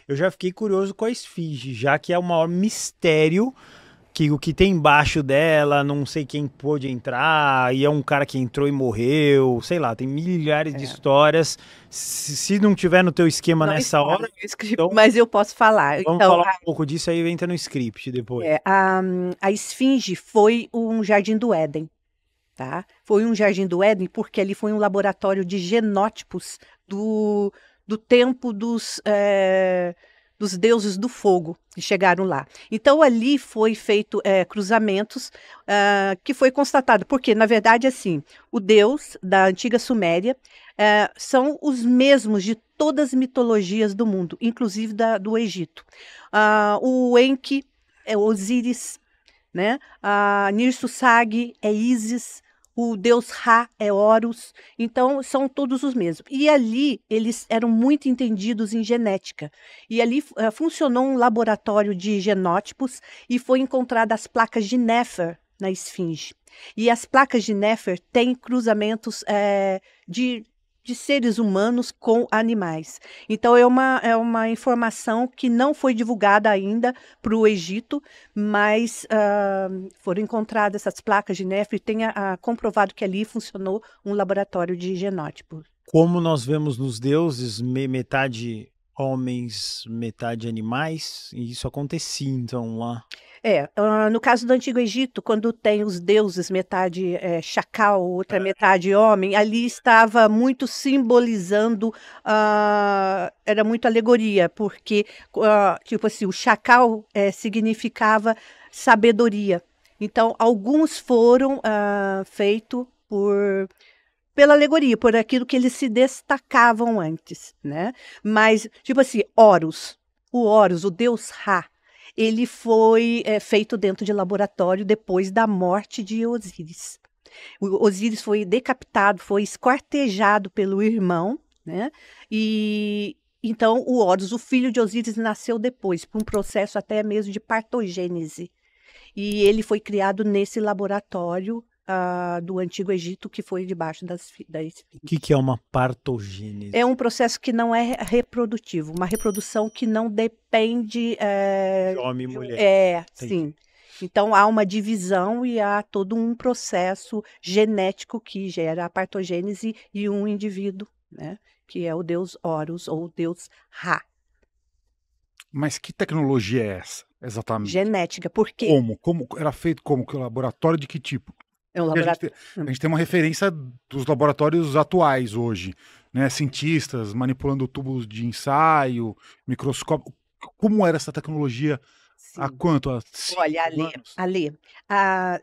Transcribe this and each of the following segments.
Eu já fiquei curioso com a esfinge, já que é o maior mistério que o que tem embaixo dela, não sei quem pôde entrar, e é um cara que entrou e morreu, sei lá, tem milhares de É. histórias. Se não tiver no teu esquema Não nessa está no hora, meu script, então mas eu posso falar. vamos Então, falar um pouco disso aí, entra no script depois. a esfinge foi um jardim do Éden. Tá? Foi um jardim do Éden porque ali foi um laboratório de genótipos do tempo dos deuses do fogo que chegaram lá. Então ali foi feito cruzamentos que foi constatado, porque na verdade assim, o deus da antiga Suméria são os mesmos de todas as mitologias do mundo, inclusive do Egito. O Enki é Osíris, né? A Nir-Sussag é Ísis, o deus Ra é Horus, então são todos os mesmos. E ali eles eram muito entendidos em genética. E ali funcionou um laboratório de genótipos e foi encontrada as placas de Nefer na esfinge. E as placas de Nefer têm cruzamentos de seres humanos com animais. Então é uma informação que não foi divulgada ainda para o Egito, mas foram encontradas essas placas de Nefer e tem comprovado que ali funcionou um laboratório de genótipo. Como nós vemos nos deuses, metade homens, metade animais, e isso acontecia então lá. No caso do Antigo Egito, quando tem os deuses, metade chacal, outra metade homem, ali estava muito simbolizando, era muito alegoria, porque, tipo assim, o chacal significava sabedoria. Então, alguns foram feitos pela alegoria, por aquilo que eles se destacavam antes, né? Mas, tipo assim, Horus, o deus Ra, ele foi feito dentro de laboratório depois da morte de Osíris. O Osíris foi decapitado, foi esquartejado pelo irmão, né? E então o Horus, o filho de Osíris, nasceu depois, por um processo até mesmo de partogênese. E ele foi criado nesse laboratório do Antigo Egito, que foi debaixo da O esfinge. que é uma partogênese? É um processo que não é reprodutivo, uma reprodução que não depende. De homem e mulher. Entendi. Sim. Então há uma divisão e há todo um processo genético que gera a partogênese e um indivíduo, né? Que é o deus Horus ou o deus Ra. Mas que tecnologia é essa, exatamente? Genética, porque Como? Como era feito como? Que laboratório de que tipo? é um Porque laboratório. a gente tem uma referência dos laboratórios atuais hoje, né? Cientistas manipulando tubos de ensaio, microscópio. Como era essa tecnologia há Sim. quanto? Há Olha, 5 anos?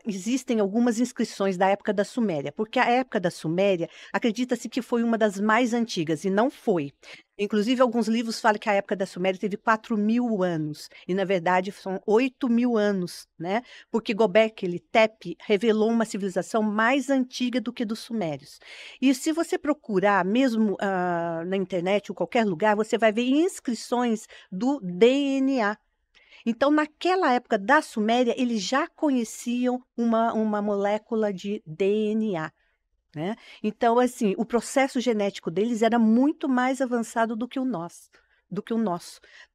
existem algumas inscrições da época da Suméria, porque a época da Suméria acredita-se que foi uma das mais antigas, e não foi. Inclusive, alguns livros falam que a época da Suméria teve 4.000 anos, e na verdade são 8.000 anos, né? Porque Göbekli Tepe revelou uma civilização mais antiga do que dos Sumérios. E se você procurar, mesmo na internet ou qualquer lugar, você vai ver inscrições do DNA. Então, naquela época da Suméria, eles já conheciam uma molécula de DNA, né? Então, assim, o processo genético deles era muito mais avançado do que o nosso.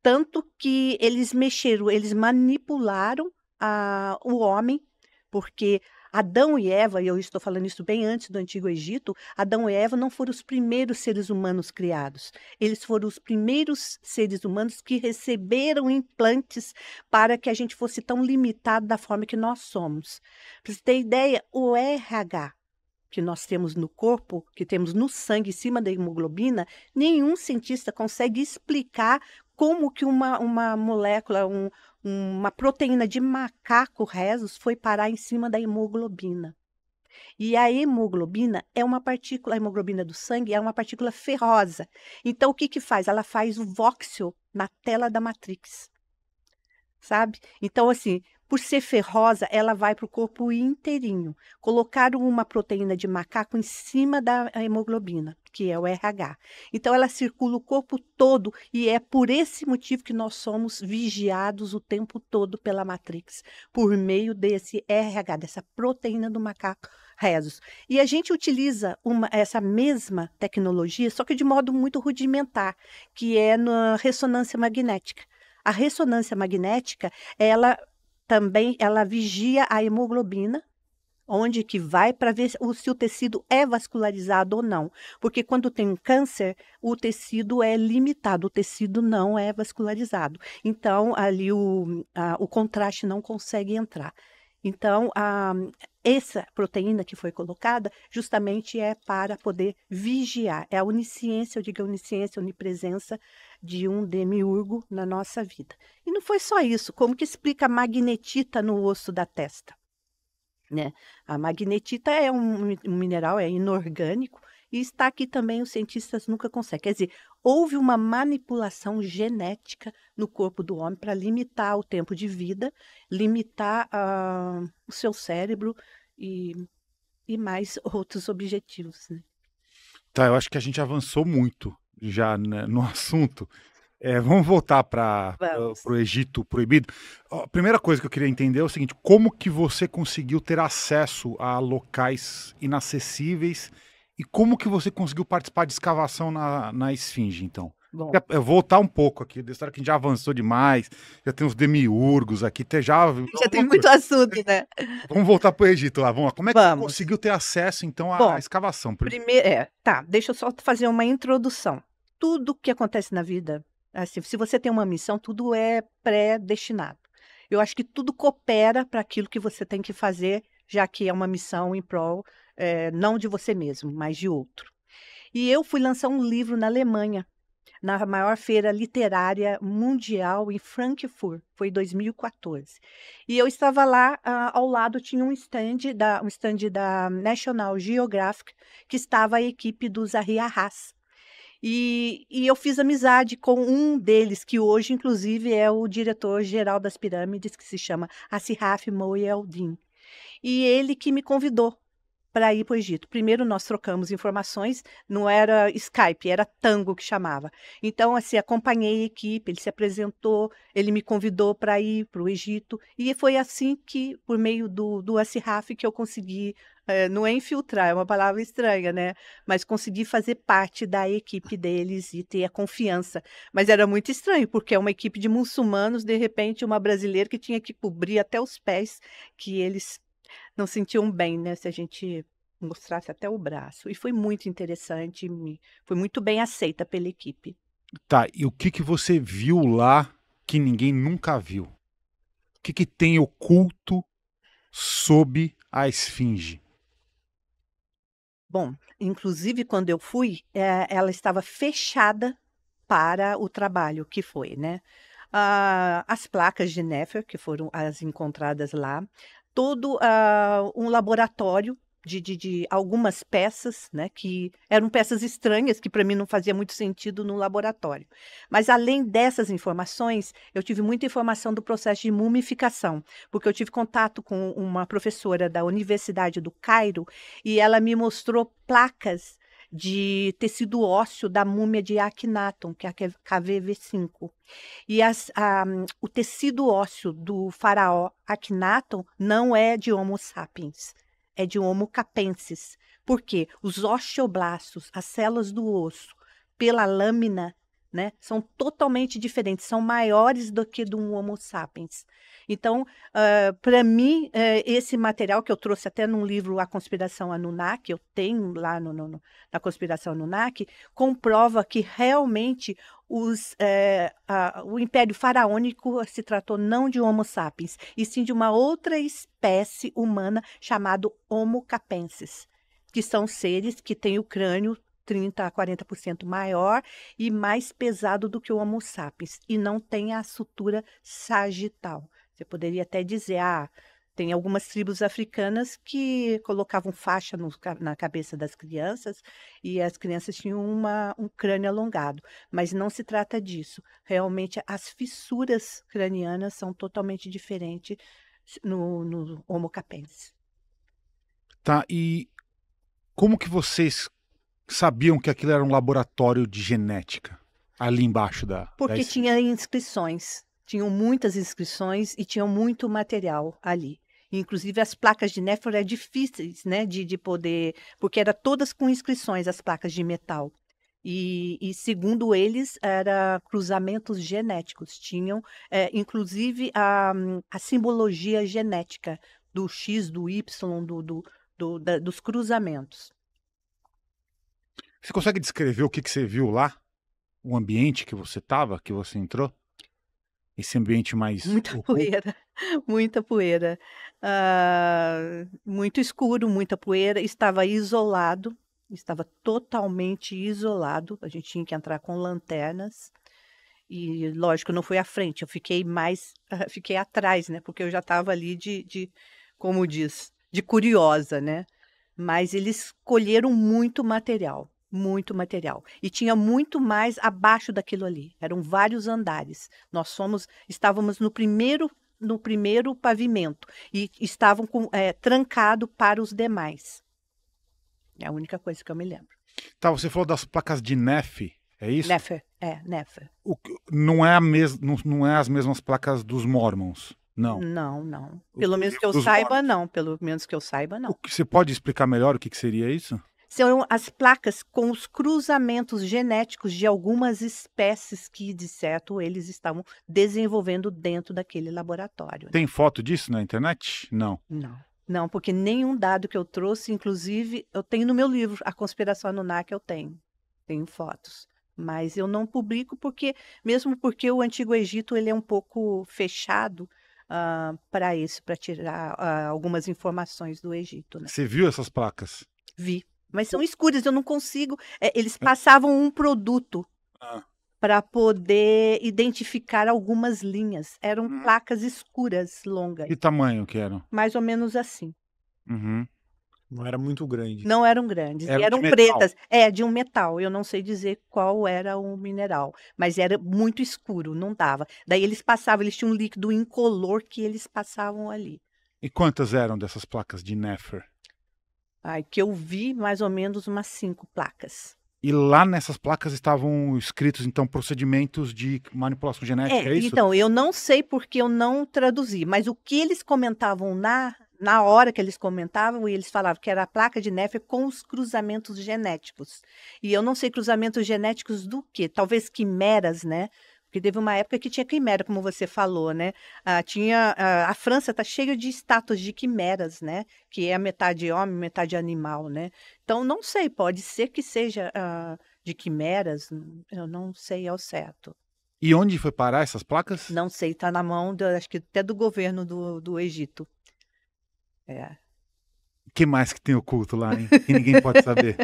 Tanto que eles mexeram, eles manipularam o homem, porque Adão e Eva, e eu estou falando isso bem antes do Antigo Egito, Adão e Eva não foram os primeiros seres humanos criados. Eles foram os primeiros seres humanos que receberam implantes para que a gente fosse tão limitado da forma que nós somos. Para você ter ideia, o RH que nós temos no corpo, que temos no sangue, em cima da hemoglobina, nenhum cientista consegue explicar como que uma molécula, uma proteína de macaco rhesus foi parar em cima da hemoglobina. E a hemoglobina é uma partícula, a hemoglobina do sangue é uma partícula ferrosa. Então, o que que faz? Ela faz o voxel na tela da matrix, sabe? Então, assim, por ser ferrosa, ela vai para o corpo inteirinho. Colocaram uma proteína de macaco em cima da hemoglobina, que é o RH. Então, ela circula o corpo todo e é por esse motivo que nós somos vigiados o tempo todo pela Matrix, por meio desse RH, dessa proteína do macaco rezos. E a gente utiliza essa mesma tecnologia, só que de modo muito rudimentar, que é na ressonância magnética. A ressonância magnética, ela vigia a hemoglobina, onde que vai para ver se o tecido é vascularizado ou não. Porque quando tem um câncer, o tecido é limitado, o tecido não é vascularizado. Então, ali o contraste não consegue entrar. Então, essa proteína que foi colocada justamente é para poder vigiar. É a onisciência, eu digo a onisciência, a onipresença de um demiurgo na nossa vida. E não foi só isso, como que explica a magnetita no osso da testa? Né? A magnetita é um mineral, é inorgânico, e está aqui também, os cientistas nunca conseguem. Quer dizer, houve uma manipulação genética no corpo do homem para limitar o tempo de vida, limitar o seu cérebro e mais outros objetivos. Né? Tá, eu acho que a gente avançou muito já, né, no assunto. Vamos voltar para o Egito Proibido. A primeira coisa que eu queria entender é o seguinte: como que você conseguiu ter acesso a locais inacessíveis e como que você conseguiu participar de escavação na Esfinge, então? Bom, Eu vou voltar um pouco aqui, da história que a gente já avançou demais, já tem os demiurgos aqui, já tem muito assunto, né? Vamos voltar para o Egito lá, vamos lá. Como é que você conseguiu ter acesso, então, à escavação? Primeiro, deixa eu só fazer uma introdução. Tudo que acontece na vida, assim, se você tem uma missão, tudo é predestinado. Eu acho que tudo coopera para aquilo que você tem que fazer, já que é uma missão em prol, não de você mesmo, mas de outro. E eu fui lançar um livro na Alemanha, na maior feira literária mundial em Frankfurt, foi em 2014. E eu estava lá, ao lado tinha um stand da National Geographic, que estava a equipe do Zahi Hawass. E eu fiz amizade com um deles, que hoje, inclusive, é o diretor-geral das pirâmides, que se chama Assiraf Moeldin. E ele que me convidou para ir para o Egito. Primeiro nós trocamos informações, não era Skype, era Tango que chamava. Então, assim, acompanhei a equipe, ele se apresentou, ele me convidou para ir para o Egito, e foi assim que, por meio do Assiraf, que eu consegui, não é infiltrar, é uma palavra estranha, né? Mas consegui fazer parte da equipe deles e ter a confiança. Mas era muito estranho, porque é uma equipe de muçulmanos, de repente uma brasileira que tinha que cobrir até os pés, que eles não sentiam bem, né, se a gente mostrasse até o braço. E foi muito interessante, foi muito bem aceita pela equipe. Tá, e o que você viu lá que ninguém nunca viu? O que tem oculto sob a Esfinge? Bom, inclusive quando eu fui, ela estava fechada para o trabalho que foi, né? As placas de Nefer, que foram as encontradas lá, todo um laboratório de algumas peças, né, que eram peças estranhas, que para mim não fazia muito sentido no laboratório. Mas além dessas informações, eu tive muita informação do processo de mumificação, porque eu tive contato com uma professora da Universidade do Cairo e ela me mostrou placas de tecido ósseo da múmia de Akhenaton, que é a KVV5. E o tecido ósseo do faraó Akhenaton não é de Homo sapiens, é de Homo capensis. Por quê? Os osteoblastos, as células do osso, pela lâmina, né, são totalmente diferentes, são maiores do que do Homo sapiens. Então, para mim, esse material que eu trouxe até num livro, A Conspiração Anunnaki, eu tenho lá na Conspiração Anunnaki, comprova que realmente o Império Faraônico se tratou não de Homo sapiens, e sim de uma outra espécie humana chamada Homo capensis, que são seres que têm o crânio 30% a 40% maior e mais pesado do que o Homo sapiens, e não tem a sutura sagital. Você poderia até dizer, tem algumas tribos africanas que colocavam faixa na cabeça das crianças e as crianças tinham um crânio alongado, mas não se trata disso. Realmente, as fissuras cranianas são totalmente diferentes no Homo capensis. Tá, e como que vocês sabiam que aquilo era um laboratório de genética, ali embaixo Porque tinha inscrições, tinham muitas inscrições e tinham muito material ali. Inclusive, as placas de Néfer eram difíceis, né, de poder, porque eram todas com inscrições, as placas de metal. E segundo eles, era cruzamentos genéticos. Tinham, inclusive, a simbologia genética do X, do Y, dos cruzamentos. Você consegue descrever o que você viu lá? O ambiente que você estava, que você entrou? Esse ambiente mais Muita oculto? poeira, muita poeira. Muito escuro, muita poeira. Estava isolado, estava totalmente isolado. A gente tinha que entrar com lanternas. E, lógico, não fui à frente, eu fiquei mais, fiquei atrás, né? Porque eu já estava ali como diz, de curiosa, né? Mas eles colheram muito material, muito material. E tinha muito mais abaixo daquilo ali. Eram vários andares. Estávamos no primeiro pavimento e estavam trancado para os demais. É a única coisa que eu me lembro. Tá, você falou das placas de Nef, é isso? Néfer. Não é não é as mesmas placas dos Mormons, não. Não. Os Pelo do menos livro que eu dos saiba, Mormons. não. Pelo menos que eu saiba, não. Você pode explicar melhor o que seria isso? São as placas com os cruzamentos genéticos de algumas espécies que, de certo, eles estavam desenvolvendo dentro daquele laboratório, né? Tem foto disso na internet? Não. Não, porque nenhum dado que eu trouxe, inclusive, eu tenho no meu livro, A Conspiração Anunnaki, eu tenho fotos. Mas eu não publico mesmo porque o Antigo Egito ele é um pouco fechado para isso, para tirar algumas informações do Egito, né? Você viu essas placas? Vi. Mas são escuras, eu não consigo. Eles passavam um produto para poder identificar algumas linhas. Eram placas escuras, longas. Que tamanho que eram? Mais ou menos assim. Uhum. Não era muito grande. Não eram grandes. Eram E eram de metal? pretas. De um metal. Eu não sei dizer qual era o mineral. Mas era muito escuro, não dava. Daí eles tinham um líquido incolor que eles passavam ali. E quantas eram dessas placas de Nefer? Que eu vi mais ou menos umas 5 placas. E lá nessas placas estavam escritos, então, procedimentos de manipulação genética, é isso? Então, eu não sei porque eu não traduzi, mas o que eles comentavam na hora que eles comentavam, e eles falavam que era a placa de Nefer com os cruzamentos genéticos. E eu não sei cruzamentos genéticos do quê? Talvez quimeras, né? Porque teve uma época que tinha quimera, como você falou, né? A França está cheia de estátuas de quimeras, né? Que é metade homem, metade animal, né? Então, não sei, pode ser que seja de quimeras, eu não sei ao certo. E onde foi parar essas placas? Não sei, está na mão, acho que até do governo do Egito. O que mais que tem oculto lá, hein? Que ninguém pode saber.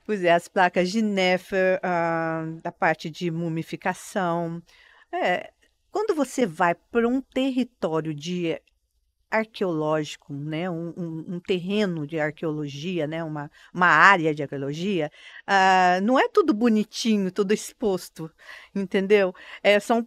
Pois é, as placas de Nefer, da parte de mumificação. Quando você vai para um território arqueológico, né, um terreno de arqueologia, né, uma área de arqueologia, não é tudo bonitinho, tudo exposto, entendeu?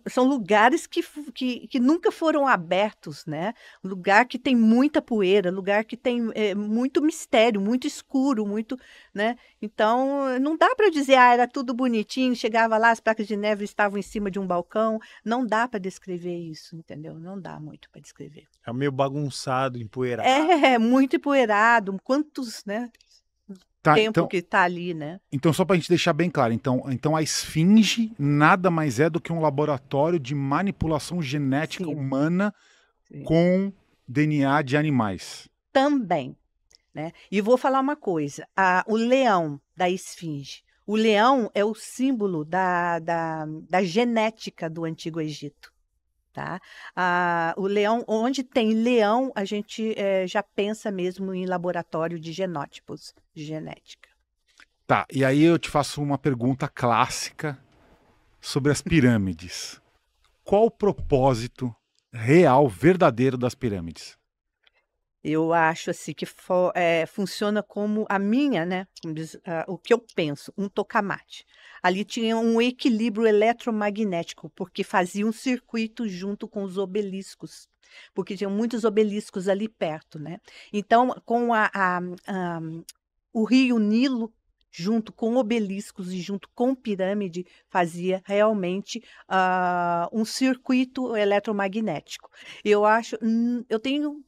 São lugares que nunca foram abertos, né? Lugar que tem muita poeira, lugar que tem muito mistério, muito escuro, muito, né? Então, não dá para dizer, era tudo bonitinho, chegava lá, as placas de neve estavam em cima de um balcão, não dá para descrever isso, entendeu? Não dá muito para descrever. É meio bagunçado, empoeirado. Muito empoeirado. Quantos, né? Tempo que tá ali, né? Então, só pra gente deixar bem claro, então a esfinge nada mais é do que um laboratório de manipulação genética humana com DNA de animais. Também, né? E vou falar uma coisa, o leão da esfinge. O leão é o símbolo da genética do Antigo Egito. Tá? O leão, onde tem leão, a gente já pensa mesmo em laboratório de genótipos, de genética. Tá, e aí eu te faço uma pergunta clássica sobre as pirâmides. Qual o propósito real, verdadeiro das pirâmides? Eu acho assim que funciona como a minha, né? O que eu penso, um tokamate. Ali tinha um equilíbrio eletromagnético, porque fazia um circuito junto com os obeliscos, porque tinham muitos obeliscos ali perto, né? Então, com o rio Nilo, junto com obeliscos e junto com pirâmide, fazia realmente um circuito eletromagnético. Eu tenho,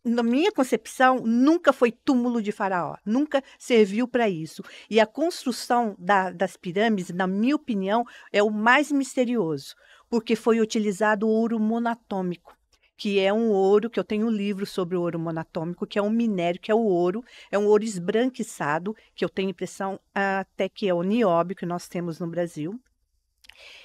na minha concepção, nunca foi túmulo de faraó, nunca serviu para isso. E a construção das pirâmides, na minha opinião, é o mais misterioso, porque foi utilizado ouro monatômico, que é um ouro, que eu tenho um livro sobre o ouro monatômico, que é um minério, que é um ouro esbranquiçado, que eu tenho impressão até que é o nióbio que nós temos no Brasil.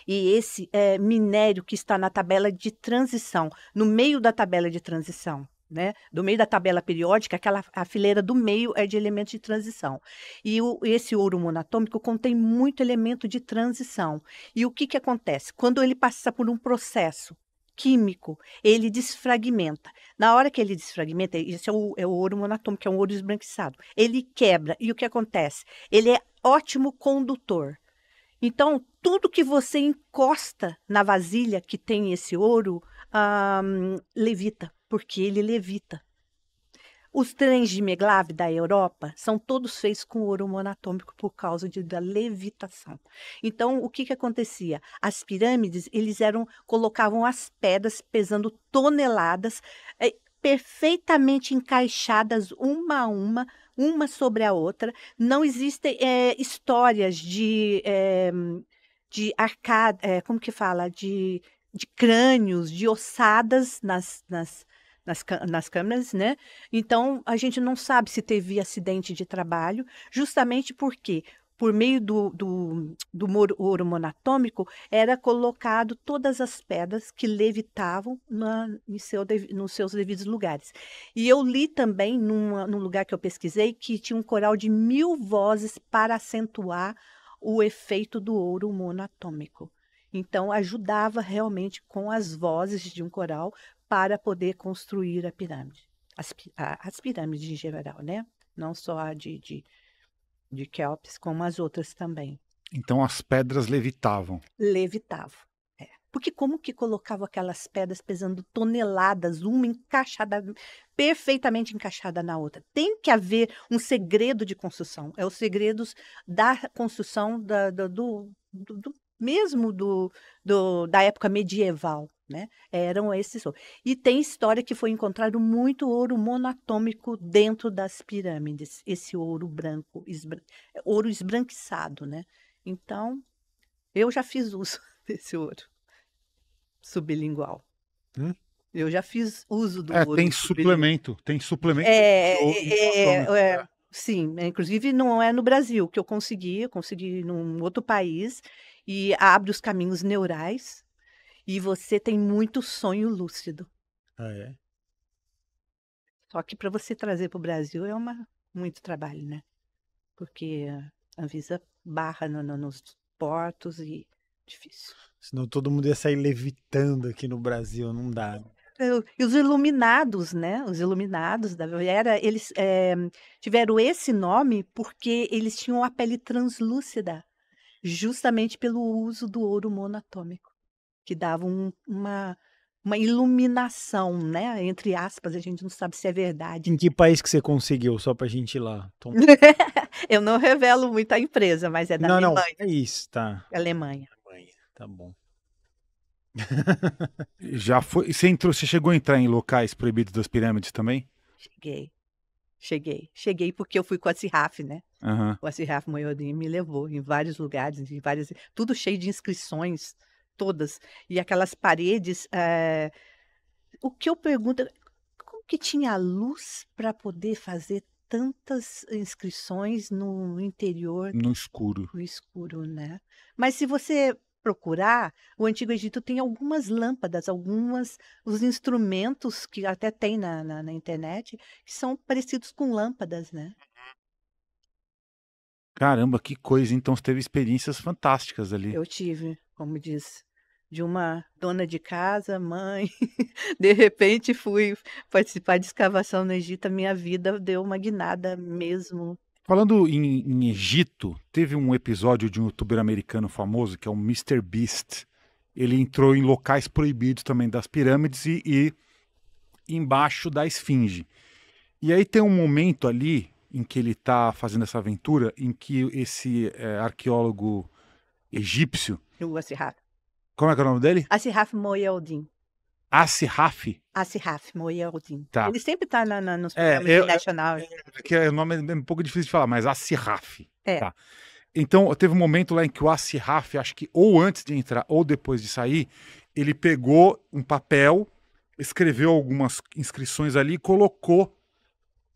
E esse minério que está na tabela de transição, no meio da tabela de transição, né? Do meio da tabela periódica, a fileira do meio é de elementos de transição. E esse ouro monatômico contém muito elemento de transição. E o que acontece? Quando ele passa por um processo químico, ele desfragmenta. Na hora que ele desfragmenta, esse é o ouro monatômico, que é um ouro esbranquiçado, ele quebra. E o que acontece? Ele é ótimo condutor. Então, tudo que você encosta na vasilha que tem esse ouro, levita, porque ele levita. Os trens de Meglav da Europa são todos feitos com ouro monatômico por causa da levitação. Então, o que acontecia? As pirâmides, colocavam as pedras pesando toneladas, perfeitamente encaixadas uma a uma sobre a outra. Não existem histórias de como que fala? De crânios, de ossadas nas câmeras, né? Então, a gente não sabe se teve acidente de trabalho, justamente porque, por meio do ouro monatômico, era colocado todas as pedras que levitavam nos seus devidos lugares. E eu li também, num lugar que eu pesquisei, que tinha um coral de 1000 vozes para acentuar o efeito do ouro monatômico. Então, ajudava realmente com as vozes de um coral para poder construir a pirâmide. As pirâmides em geral, né? Não só a de Quéops, como as outras também. Então as pedras levitavam. Levitavam. Porque como que colocava aquelas pedras pesando toneladas, uma encaixada, perfeitamente encaixada na outra? Tem que haver um segredo de construção. É os segredos da construção mesmo da época medieval, né? Eram esses ouros. E tem história que foi encontrado muito ouro monatômico dentro das pirâmides, esse ouro branco, ouro esbranquiçado, né? Então, eu já fiz uso desse ouro sublingual. Eu já fiz uso do ouro. Tem suplemento de ouro. Sim, inclusive não é no Brasil que eu consegui num outro país, e abre os caminhos neurais, e você tem muito sonho lúcido. Só que para você trazer para o Brasil muito trabalho, né? Porque a Anvisa barra nos portos e difícil. Senão todo mundo ia sair levitando aqui no Brasil, não dá. E os iluminados, né? Os iluminados da era, eles tiveram esse nome porque eles tinham a pele translúcida, justamente pelo uso do ouro monatômico, que dava uma iluminação, né? Entre aspas, a gente não sabe se é verdade. Em que país que você conseguiu, só pra gente ir lá? Eu não revelo muito a empresa, mas é da Alemanha. Não, é isso, tá. Alemanha. Tá bom. Já foi. Você chegou a entrar em locais proibidos das pirâmides também? Cheguei porque eu fui com a Siraf, né? Uhum. O Siraf Moyodim me levou em vários lugares, tudo cheio de inscrições, todas. E aquelas paredes. O que eu pergunto, como que tinha luz para poder fazer tantas inscrições no interior? No escuro. No escuro, né? Mas se você procurar, o Antigo Egito tem algumas lâmpadas, os instrumentos que até tem na internet, que são parecidos com lâmpadas, né? Caramba, que coisa. Então você teve experiências fantásticas ali. Eu tive, como diz, de uma dona de casa, mãe, de repente fui participar de escavação no Egito, a minha vida deu uma guinada mesmo. Falando em Egito, teve um episódio de um youtuber americano famoso, que é o Mr. Beast. Ele entrou em locais proibidos também das pirâmides e embaixo da esfinge. E aí tem um momento ali em que ele está fazendo essa aventura, em que esse arqueólogo egípcio... O Assiraf. Como é que é o nome dele? Assiraf Moyeldin. Assiraf? Assiraf Moyeldin. Tá. Ele sempre está nos programas internacionais. Que o nome é um pouco difícil de falar, mas Assiraf. É. Tá. Então, teve um momento lá em que o Assiraf, acho que ou antes de entrar ou depois de sair, ele pegou um papel, escreveu algumas inscrições ali e colocou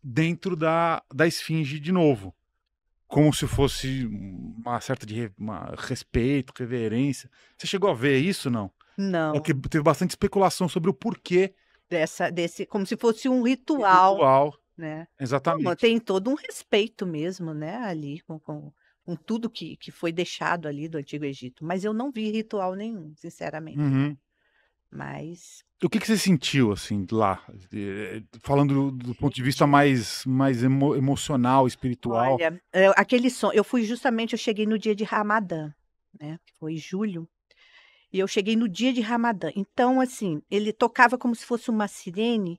dentro da esfinge de novo. Como se fosse uma certa respeito, reverência. Você chegou a ver isso, não? Não. Porque teve bastante especulação sobre o porquê como se fosse um ritual. Né? Exatamente. Como, tem todo um respeito mesmo, né, ali, com tudo que foi deixado ali do Antigo Egito. Mas eu não vi ritual nenhum, sinceramente. Uhum. Mas... O que você sentiu, assim, lá? Falando do ponto de vista mais emocional, espiritual. Olha, aquele som... Eu cheguei no dia de Ramadã, né? Foi julho. E eu cheguei no dia de Ramadã. Então, assim, ele tocava como se fosse uma sirene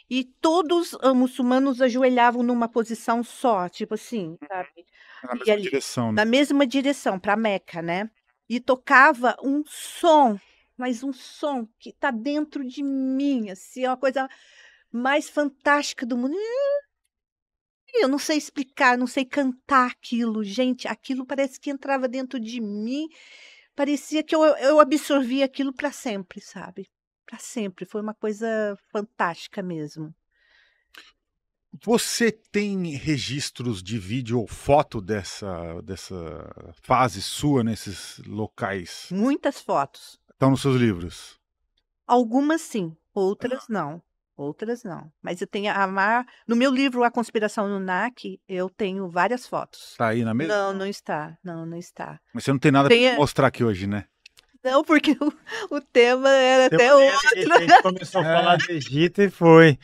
e todos os muçulmanos ajoelhavam numa posição só, tipo assim, sabe? Na mesma direção, né? Na mesma direção, para Meca, né? E tocava um som, mas um som que está dentro de mim, assim, é uma coisa mais fantástica do mundo. Eu não sei explicar, não sei cantar aquilo, gente. Aquilo parece que entrava dentro de mim. Parecia que eu absorvi aquilo para sempre, sabe? Para sempre. Foi uma coisa fantástica mesmo. Você tem registros de vídeo ou foto dessa fase sua nesses locais? Muitas fotos. Estão nos seus livros? Algumas sim, outras não. Outras não. Mas eu tenho no meu livro A Conspiração Anunnaki, eu tenho várias fotos. Tá aí na mesa? Não, não está. Não está. Mas você não tem nada para mostrar aqui hoje, né? Não, porque o tema era até outro. A gente começou a falar do Egito e foi.